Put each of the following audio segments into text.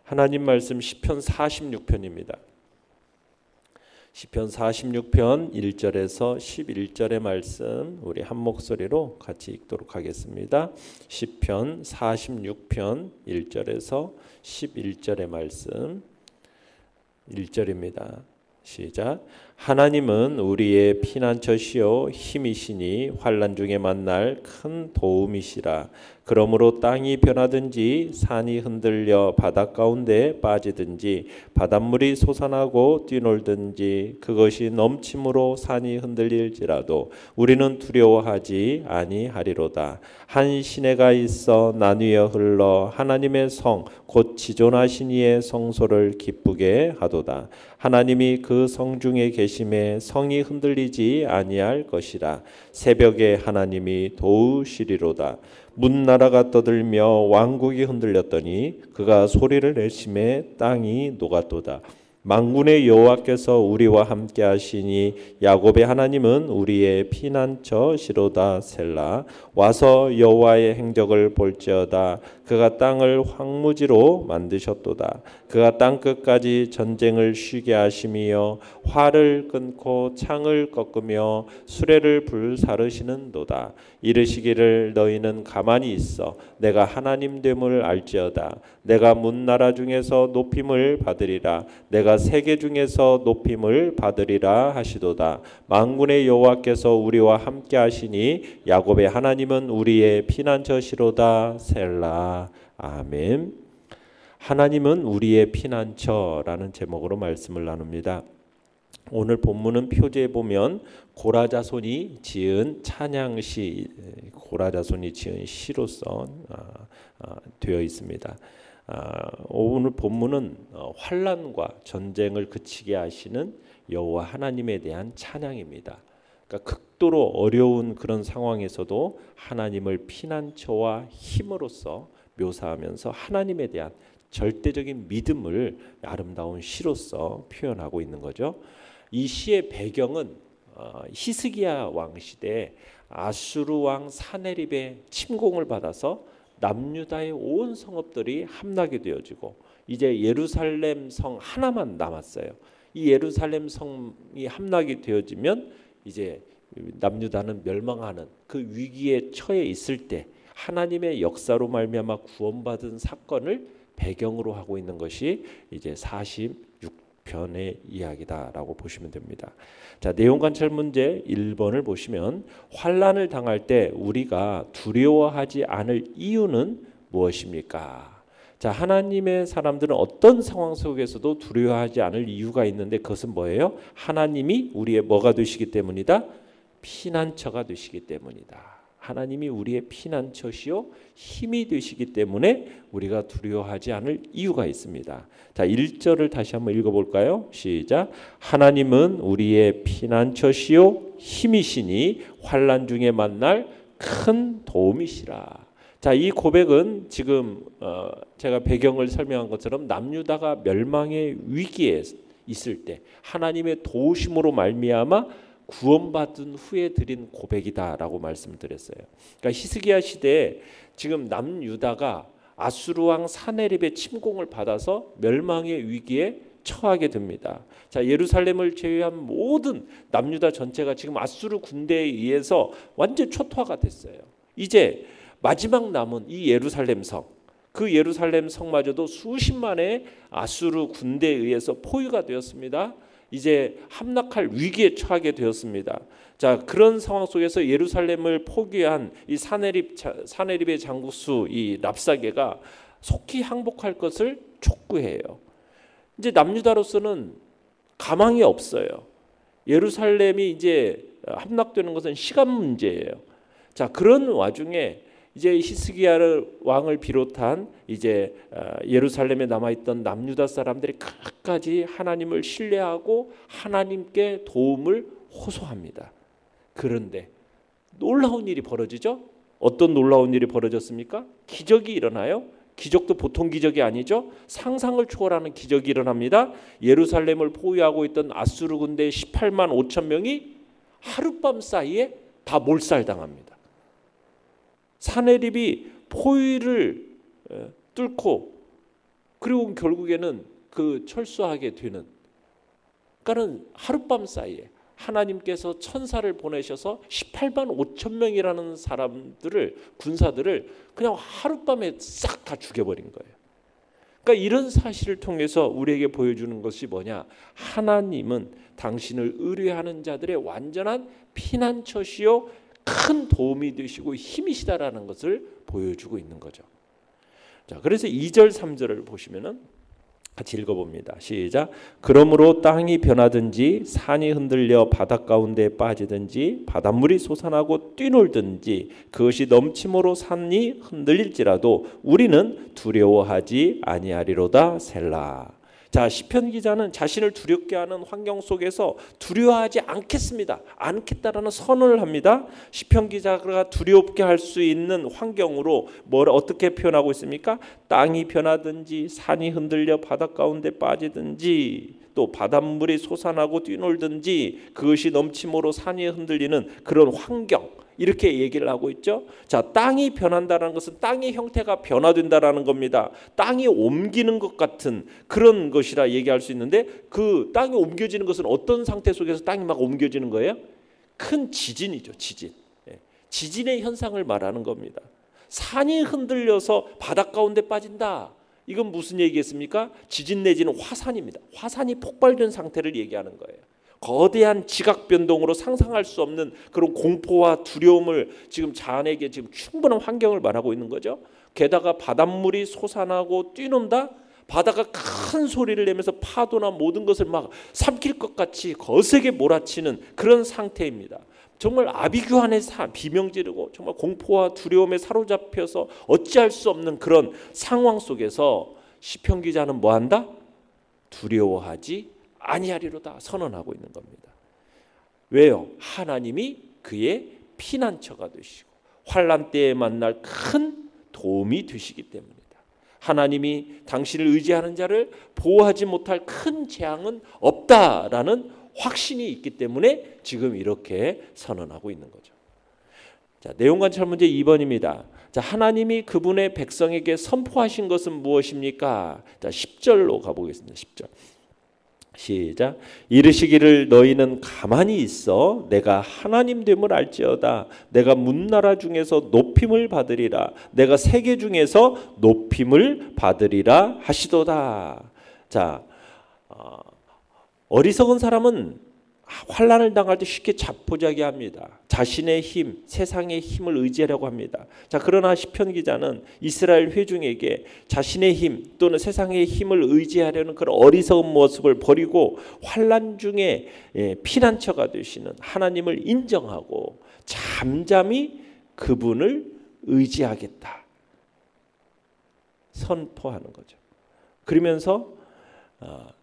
하나님 말씀 시편 46편입니다. 시편 46편 1절에서 11절의 말씀 우리 한 목소리로 같이 읽도록 하겠습니다. 시편 46편 1절에서 11절의 말씀 1절입니다. 시작. 하나님은 우리의 피난처시요 힘이시니 환난 중에 만날 큰 도움이시라. 그러므로 땅이 변하든지 산이 흔들려 바닷 가운데 빠지든지 바닷물이 솟아나고 뛰놀든지 그것이 넘침으로 산이 흔들릴지라도 우리는 두려워하지 아니하리로다. 한 시내가 있어 나뉘어 흘러 하나님의 성 곧 지존하신 이의 성소를 기쁘게 하도다. 하나님이 그 성 중에 계심에 성이 흔들리지 아니할 것이라. 새벽에 하나님이 도우시리로다. 문나라가 떠들며 왕국이 흔들렸더니 그가 소리를 내심에 땅이 녹았도다. 만군의 여호와께서 우리와 함께 하시니 야곱의 하나님은 우리의 피난처시로다. 셀라. 와서 여호와의 행적을 볼지어다. 그가 땅을 황무지로 만드셨도다. 그가 땅 끝까지 전쟁을 쉬게 하심이여 활을 끊고 창을 꺾으며 수레를 불사르시는도다. 이르시기를 너희는 가만히 있어 내가 하나님 됨을 알지어다. 내가 문나라 중에서 높임을 받으리라. 내가 세계 중에서 높임을 받으리라 하시도다. 만군의 여호와께서 우리와 함께 하시니 야곱의 하나님은 우리의 피난처시로다. 셀라. 아멘. 하나님은 우리의 피난처라는 제목으로 말씀을 나눕니다. 오늘 본문은 표제에 보면 고라자손이 지은 찬양시, 고라자손이 지은 시로서 되어 있습니다. 오늘 본문은 환난과 전쟁을 그치게 하시는 여호와 하나님에 대한 찬양입니다. 그러니까 극도로 어려운 그런 상황에서도 하나님을 피난처와 힘으로써 묘사하면서 하나님에 대한 절대적인 믿음을 아름다운 시로서 표현하고 있는 거죠. 이 시의 배경은 히스기야 왕 시대에 아수르 왕 사네립의 침공을 받아서 남유다의 온 성읍들이 함락이 되어지고 이제 예루살렘 성 하나만 남았어요. 이 예루살렘 성이 함락이 되어지면 이제 남유다는 멸망하는 그 위기에 처해 있을 때 하나님의 역사로 말미암아 구원받은 사건을 배경으로 하고 있는 것이 이제 46편의 이야기다라고 보시면 됩니다. 자, 내용 관찰 문제 1번을 보시면 환난을 당할 때 우리가 두려워하지 않을 이유는 무엇입니까? 자, 하나님의 사람들은 어떤 상황 속에서도 두려워하지 않을 이유가 있는데 그것은 뭐예요? 하나님이 우리의 뭐가 되시기 때문이다? 피난처가 되시기 때문이다. 하나님이 우리의 피난처시요 힘이 되시기 때문에 우리가 두려워하지 않을 이유가 있습니다. 자, 1절을 다시 한번 읽어볼까요? 시작. 하나님은 우리의 피난처시요 힘이시니 환난 중에 만날 큰 도움이시라. 자, 이 고백은 지금 제가 배경을 설명한 것처럼 남유다가 멸망의 위기에 있을 때 하나님의 도우심으로 말미암아 구원받은 후에 드린 고백이다라고 말씀을 드렸어요. 그러니까 히스기야 시대에 지금 남유다가 아수르 왕 사네립의 침공을 받아서 멸망의 위기에 처하게 됩니다. 자, 예루살렘을 제외한 모든 남유다 전체가 지금 아수르 군대에 의해서 완전 초토화가 됐어요. 이제 마지막 남은 이 예루살렘 성, 그 예루살렘 성마저도 수십만의 아수르 군대에 의해서 포위가 되었습니다. 이제 함락할 위기에 처하게 되었습니다. 자, 그런 상황 속에서 예루살렘을 포기한 이 사네립의 장국수 이 랍사게가 속히 항복할 것을 촉구해요. 이제 남유다로서는 가망이 없어요. 예루살렘이 이제 함락되는 것은 시간 문제예요. 자, 그런 와중에 이제 히스기야 왕을 비롯한 이제 예루살렘에 남아있던 남유다 사람들이 끝까지 하나님을 신뢰하고 하나님께 도움을 호소합니다. 그런데 놀라운 일이 벌어지죠. 어떤 놀라운 일이 벌어졌습니까? 기적이 일어나요. 기적도 보통 기적이 아니죠. 상상을 초월하는 기적이 일어납니다. 예루살렘을 포위하고 있던 아수르 군대 18만 5천 명이 하룻밤 사이에 다 몰살당합니다. 사네립이 포위를 뚫고 그리고 결국에는 그 철수하게 되는, 그러니까는 하룻밤 사이에 하나님께서 천사를 보내셔서 18만 5천 명이라는 사람들을, 군사들을 그냥 하룻밤에 싹 다 죽여버린 거예요. 그러니까 이런 사실을 통해서 우리에게 보여주는 것이 뭐냐? 하나님은 당신을 의뢰하는 자들의 완전한 피난처시요 큰 도움이 되시고 힘이시다라는 것을 보여주고 있는 거죠. 자, 그래서 2절 3절을 보시면은 같이 읽어봅니다. 시작. 그러므로 땅이 변하든지 산이 흔들려 바닷 가운데 빠지든지 바닷물이 솟아나고 뛰놀든지 그것이 넘침으로 산이 흔들릴지라도 우리는 두려워하지 아니하리로다. 셀라. 자, 시편 기자는 자신을 두렵게 하는 환경 속에서 두려워하지 않겠습니다. 않겠다라는 선언을 합니다. 시편 기자가 두렵게 할 수 있는 환경으로 뭘 어떻게 표현하고 있습니까? 땅이 변하든지 산이 흔들려 바닷 가운데 빠지든지 또 바닷물이 솟아나고 뛰놀든지 그것이 넘침으로 산이 흔들리는 그런 환경, 이렇게 얘기를 하고 있죠. 자, 땅이 변한다는 것은 땅의 형태가 변화된다라는 겁니다. 땅이 옮기는 것 같은 그런 것이라 얘기할 수 있는데, 그 땅이 옮겨지는 것은 어떤 상태 속에서 땅이 막 옮겨지는 거예요? 큰 지진이죠. 지진. 지진의 현상을 말하는 겁니다. 산이 흔들려서 바닷 가운데 빠진다. 이건 무슨 얘기겠습니까? 지진 내지는 화산입니다. 화산이 폭발된 상태를 얘기하는 거예요. 거대한 지각 변동으로 상상할 수 없는 그런 공포와 두려움을 지금 자안에게 지금 충분한 환경을 말하고 있는 거죠. 게다가 바닷물이 솟아나고 뛰논다. 바다가 큰 소리를 내면서 파도나 모든 것을 막 삼킬 것 같이 거세게 몰아치는 그런 상태입니다. 정말 아비규환의 비명 지르고 정말 공포와 두려움에 사로잡혀서 어찌할 수 없는 그런 상황 속에서 시편 기자는 뭐한다? 두려워하지 아니하리로다 선언하고 있는 겁니다. 왜요? 하나님이 그의 피난처가 되시고 환난 때에 만날 큰 도움이 되시기 때문이다. 하나님이 당신을 의지하는 자를 보호하지 못할 큰 재앙은 없다라는 확신이 있기 때문에 지금 이렇게 선언하고 있는 거죠. 자, 내용 관찰 문제 2번입니다. 자, 하나님이 그분의 백성에게 선포하신 것은 무엇입니까? 자, 10절로 가보겠습니다. 10절. 시작. 이르시기를 너희는 가만히 있어 내가 하나님 됨을 알지어다. 내가 문나라 중에서 높임을 받으리라. 내가 세계 중에서 높임을 받으리라 하시도다. 자, 어리석은 사람은 환난을 당할 때 쉽게 자포자기합니다. 자신의 힘, 세상의 힘을 의지하려고 합니다. 자, 그러나 시편 기자는 이스라엘 회중에게 자신의 힘 또는 세상의 힘을 의지하려는 그런 어리석은 모습을 버리고 환난 중에 피난처가 되시는 하나님을 인정하고 잠잠히 그분을 의지하겠다 선포하는 거죠. 그러면서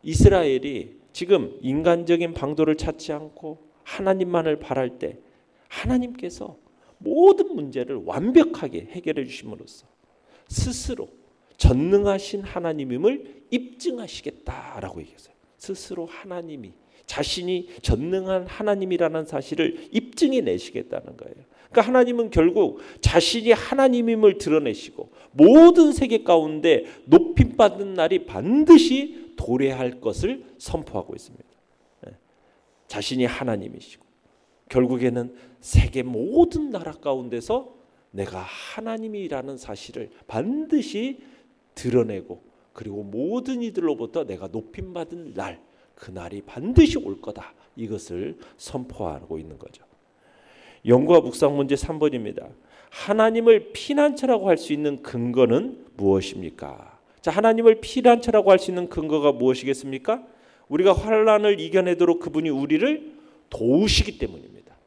이스라엘이 지금 인간적인 방도를 찾지 않고 하나님만을 바랄 때 하나님께서 모든 문제를 완벽하게 해결해 주심으로써 스스로 전능하신 하나님임을 입증하시겠다라고 얘기했어요. 스스로 하나님이 자신이 전능한 하나님이라는 사실을 입증해 내시겠다는 거예요. 그러니까 하나님은 결국 자신이 하나님임을 드러내시고 모든 세계 가운데 높임받는 날이 반드시 도래할 것을 선포하고 있습니다. 자신이 하나님이시고 결국에는 세계 모든 나라 가운데서 내가 하나님이라는 사실을 반드시 드러내고 그리고 모든 이들로부터 내가 높임받은 날, 그날이 반드시 올 거다. 이것을 선포하고 있는 거죠. 연구와 묵상 문제 3번입니다. 하나님을 피난처라고 할 수 있는 근거는 무엇입니까? 자, 하나님을 피난처라고 할 수 있는 근거가 무엇이겠습니까? 우리가 환난을 이겨내도록 그분이 우리를 도우시기 때문입니다.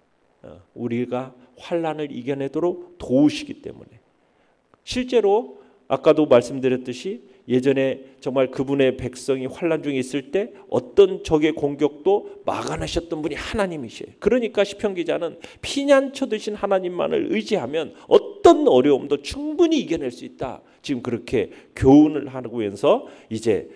우리가 환난을 이겨내도록 도우시기 때문에. 실제로 아까도 말씀드렸듯이 예전에 정말 그분의 백성이 환난 중에 있을 때 어떤 적의 공격도 막아내셨던 분이 하나님이시에요. 그러니까 시편 기자는 피난처 되신 하나님만을 의지하면 어떤 어려움도 충분히 이겨낼 수 있다. 지금 그렇게 교훈을 하면서 이제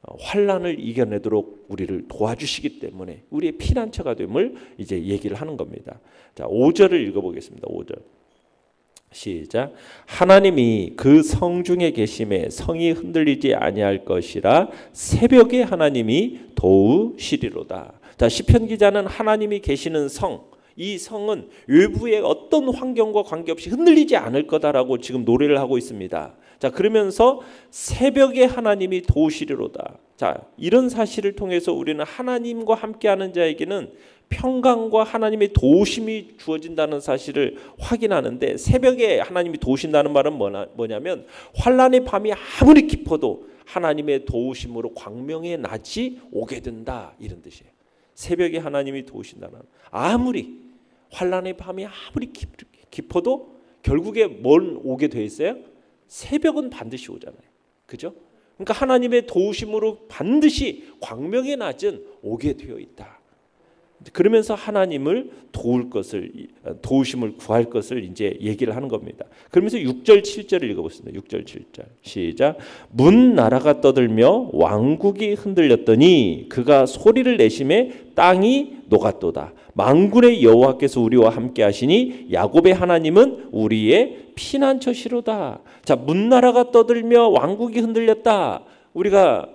환난을 이겨내도록 우리를 도와주시기 때문에 우리의 피난처가 됨을 이제 얘기를 하는 겁니다. 자, 5절을 읽어보겠습니다. 5절. 시작. 하나님이 그 성 중에 계심에 성이 흔들리지 아니할 것이라 새벽에 하나님이 도우시리로다. 자, 시편 기자는 하나님이 계시는 성, 이 성은 외부의 어떤 환경과 관계없이 흔들리지 않을 거다라고 지금 노래를 하고 있습니다. 자, 그러면서 새벽에 하나님이 도우시리로다. 자, 이런 사실을 통해서 우리는 하나님과 함께하는 자에게는 평강과 하나님의 도우심이 주어진다는 사실을 확인하는데, 새벽에 하나님이 도우신다는 말은 뭐냐면 환난의 밤이 아무리 깊어도 하나님의 도우심으로 광명의 낮이 오게 된다, 이런 뜻이에요. 새벽에 하나님이 도우신다는, 아무리 환난의 밤이 아무리 깊어도 결국에 뭘 오게 돼 있어요? 새벽은 반드시 오잖아요. 그죠? 그러니까 하나님의 도우심으로 반드시 광명의 낮은 오게 되어 있다. 그러면서 하나님을 도우심을 구할 것을 이제 얘기를 하는 겁니다. 그러면서 6절 7절을 읽어보겠습니다. 6절 7절 시작. 문 나라가 떠들며 왕국이 흔들렸더니 그가 소리를 내심에 땅이 녹았도다. 만군의 여호와께서 우리와 함께 하시니 야곱의 하나님은 우리의 피난처시로다. 자, 문 나라가 떠들며 왕국이 흔들렸다. 우리가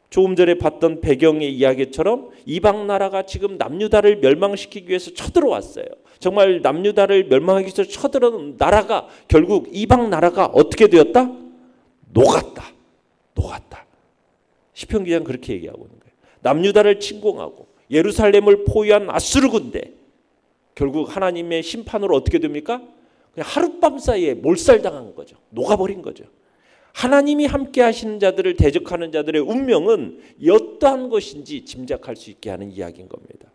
조금 전에 봤던 배경의 이야기처럼 이방 나라가 지금 남유다를 멸망시키기 위해서 쳐들어왔어요. 정말 남유다를 멸망하기 위해서 쳐들어온 나라가 결국 이방 나라가 어떻게 되었다? 녹았다. 녹았다. 시편 기자는 그렇게 얘기하고 있는 거예요. 남유다를 침공하고 예루살렘을 포위한 아수르 군대, 결국 하나님의 심판으로 어떻게 됩니까? 그냥 하룻밤 사이에 몰살당한 거죠. 녹아버린 거죠. 하나님이 함께 하시는 자들을 대적하는 자들의 운명은 어떠한 것인지 짐작할 수 있게 하는 이야기인 겁니다.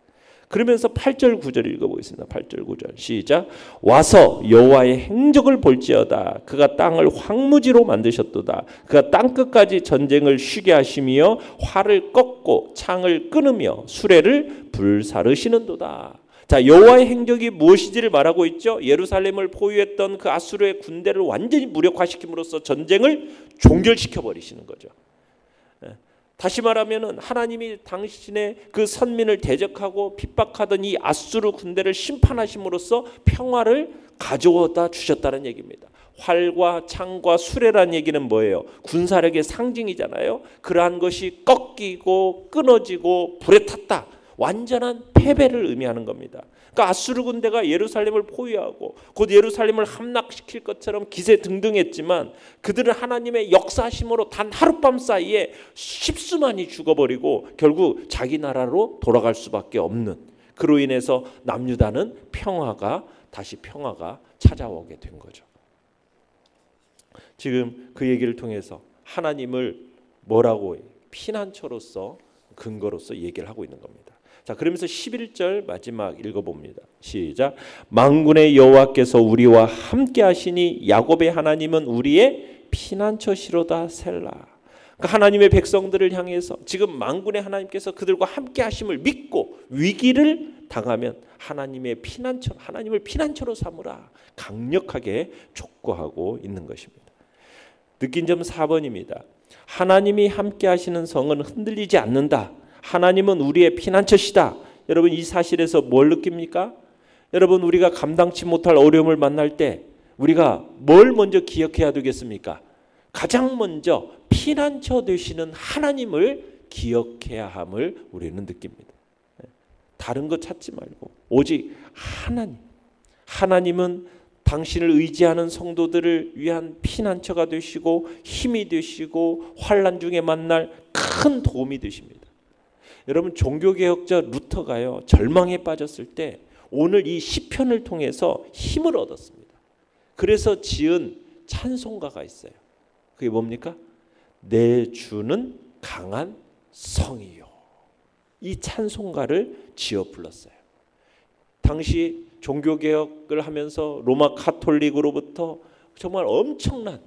그러면서 8절 9절 읽어보겠습니다. 8절 9절 시작. 와서 여호와의 행적을 볼지어다. 그가 땅을 황무지로 만드셨도다. 그가 땅끝까지 전쟁을 쉬게 하시며 활을 꺾고 창을 끊으며 수레를 불사르시는도다. 자, 여호와의 행적이 무엇인지를 말하고 있죠. 예루살렘을 포위했던 그 아수르의 군대를 완전히 무력화시킴으로써 전쟁을 종결시켜 버리시는 거죠. 다시 말하면은 하나님이 당신의 그 선민을 대적하고 핍박하던 이 아수르 군대를 심판하심으로써 평화를 가져다 주셨다는 얘기입니다. 활과 창과 수레라는 얘기는 뭐예요? 군사력의 상징이잖아요. 그러한 것이 꺾이고 끊어지고 불에 탔다. 완전한 패배를 의미하는 겁니다. 그러니까 아수르 군대가 예루살렘을 포위하고 곧 예루살렘을 함락시킬 것처럼 기세등등했지만 그들은 하나님의 역사심으로 단 하룻밤 사이에 십수만이 죽어버리고 결국 자기 나라로 돌아갈 수밖에 없는, 그로 인해서 남유다는 다시 평화가 찾아오게 된 거죠. 지금 그 얘기를 통해서 하나님을 뭐라고 피난처로서 근거로서 얘기를 하고 있는 겁니다. 자, 그러면서 11절 마지막 읽어봅니다. 시작. 만군의 여호와께서 우리와 함께 하시니 야곱의 하나님은 우리의 피난처시로다. 셀라. 그러니까 하나님의 백성들을 향해서 지금 만군의 하나님께서 그들과 함께 하심을 믿고 위기를 당하면 하나님의 하나님을 피난처로 삼으라. 강력하게 촉구하고 있는 것입니다. 느낀 점 4번입니다. 하나님이 함께 하시는 성은 흔들리지 않는다. 하나님은 우리의 피난처시다. 여러분, 이 사실에서 뭘 느낍니까? 여러분, 우리가 감당치 못할 어려움을 만날 때 우리가 뭘 먼저 기억해야 되겠습니까? 가장 먼저 피난처 되시는 하나님을 기억해야 함을 우리는 느낍니다. 다른 것 찾지 말고 오직 하나님은 당신을 의지하는 성도들을 위한 피난처가 되시고 힘이 되시고 환난 중에 만날 큰 도움이 되십니다. 여러분, 종교개혁자 루터가요 절망에 빠졌을 때 오늘 이 시편을 통해서 힘을 얻었습니다. 그래서 지은 찬송가가 있어요. 그게 뭡니까? 내 주는 강한 성이요. 이 찬송가를 지어 불렀어요. 당시 종교개혁을 하면서 로마 카톨릭으로부터 정말 엄청난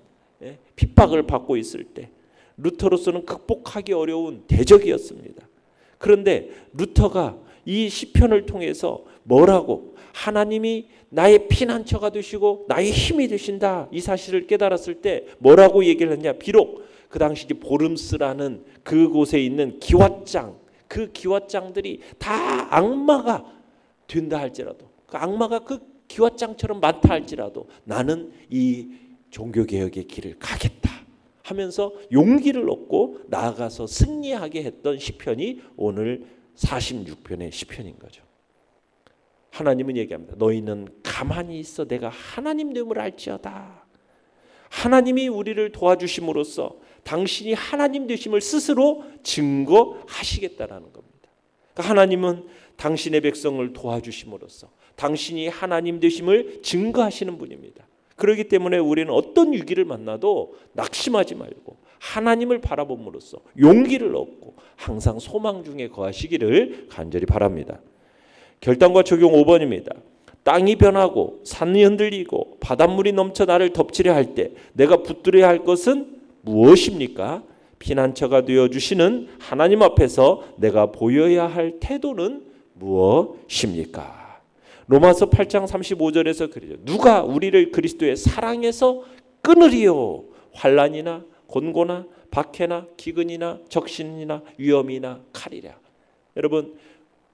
핍박을 받고 있을 때 루터로서는 극복하기 어려운 대적이었습니다. 그런데 루터가 이 시편을 통해서 뭐라고 하나님이 나의 피난처가 되시고 나의 힘이 되신다, 이 사실을 깨달았을 때 뭐라고 얘기를 했냐. 비록 그 당시 보름스라는 그곳에 있는 기왓장, 그 기왓장들이 다 악마가 된다 할지라도 그 악마가 그 기왓장처럼 많다 할지라도 나는 이 종교개혁의 길을 가겠다 하면서 용기를 얻고 나아가서 승리하게 했던 시편이 오늘 46편의 시편인 거죠. 하나님은 얘기합니다. 너희는 가만히 있어 내가 하나님 됨을 알지어다. 하나님이 우리를 도와주심으로써 당신이 하나님 되심을 스스로 증거하시겠다라는 겁니다. 그러니까 하나님은 당신의 백성을 도와주심으로써 당신이 하나님 되심을 증거하시는 분입니다. 그렇기 때문에 우리는 어떤 위기를 만나도 낙심하지 말고 하나님을 바라봄으로써 용기를 얻고 항상 소망 중에 거하시기를 간절히 바랍니다. 결단과 적용 5번입니다. 땅이 변하고 산이 흔들리고 바닷물이 넘쳐 나를 덮치려 할 때 내가 붙들어야 할 것은 무엇입니까? 피난처가 되어주시는 하나님 앞에서 내가 보여야 할 태도는 무엇입니까? 로마서 8장 35절에서 그러죠. 누가 우리를 그리스도의 사랑에서 끊으리요? 환난이나 곤고나 박해나 기근이나 적신이나 위험이나 칼이랴. 여러분,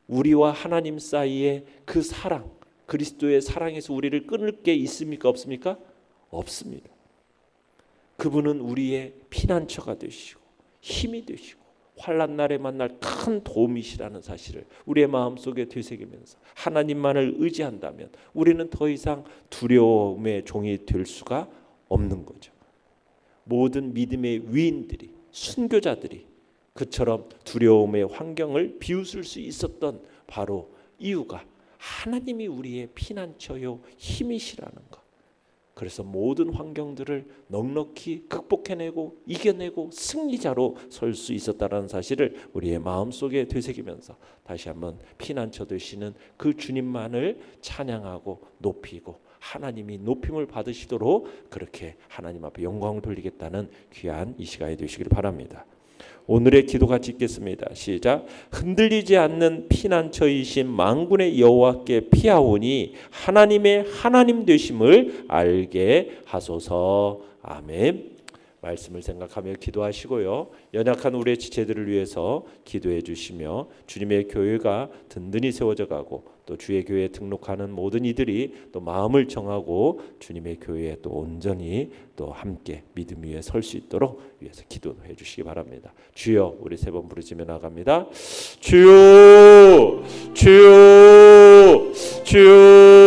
우리와 하나님 사이에 그 사랑, 그리스도의 사랑에서 우리를 끊을 게 있습니까? 없습니까? 없습니다. 그분은 우리의 피난처가 되시고 힘이 되시고 환난 날에 만날 큰 도움이시라는 사실을 우리의 마음속에 되새기면서 하나님만을 의지한다면 우리는 더 이상 두려움의 종이 될 수가 없는 거죠. 모든 믿음의 위인들이, 순교자들이 그처럼 두려움의 환경을 비웃을 수 있었던 바로 이유가 하나님이 우리의 피난처요 힘이시라는 것. 그래서 모든 환경들을 넉넉히 극복해내고 이겨내고 승리자로 설 수 있었다는 사실을 우리의 마음속에 되새기면서 다시 한번 피난처 되시는 그 주님만을 찬양하고 높이고 하나님이 높임을 받으시도록 그렇게 하나님 앞에 영광을 돌리겠다는 귀한 이 시간이 되시길 바랍니다. 오늘의 기도 같이 읽겠습니다. 시작. 흔들리지 않는 피난처이신 만군의 여호와께 피하오니 하나님의 하나님 되심을 알게 하소서. 아멘. 말씀을 생각하며 기도하시고요. 연약한 우리의 지체들을 위해서 기도해 주시며 주님의 교회가 든든히 세워져 가고 또 주의 교회에 등록하는 모든 이들이 또 마음을 정하고 주님의 교회에 또 온전히 또 함께 믿음 위에 설 수 있도록 위해서 기도해 주시기 바랍니다. 주여, 우리 세 번 부르짖며 나갑니다. 주여, 주여, 주여.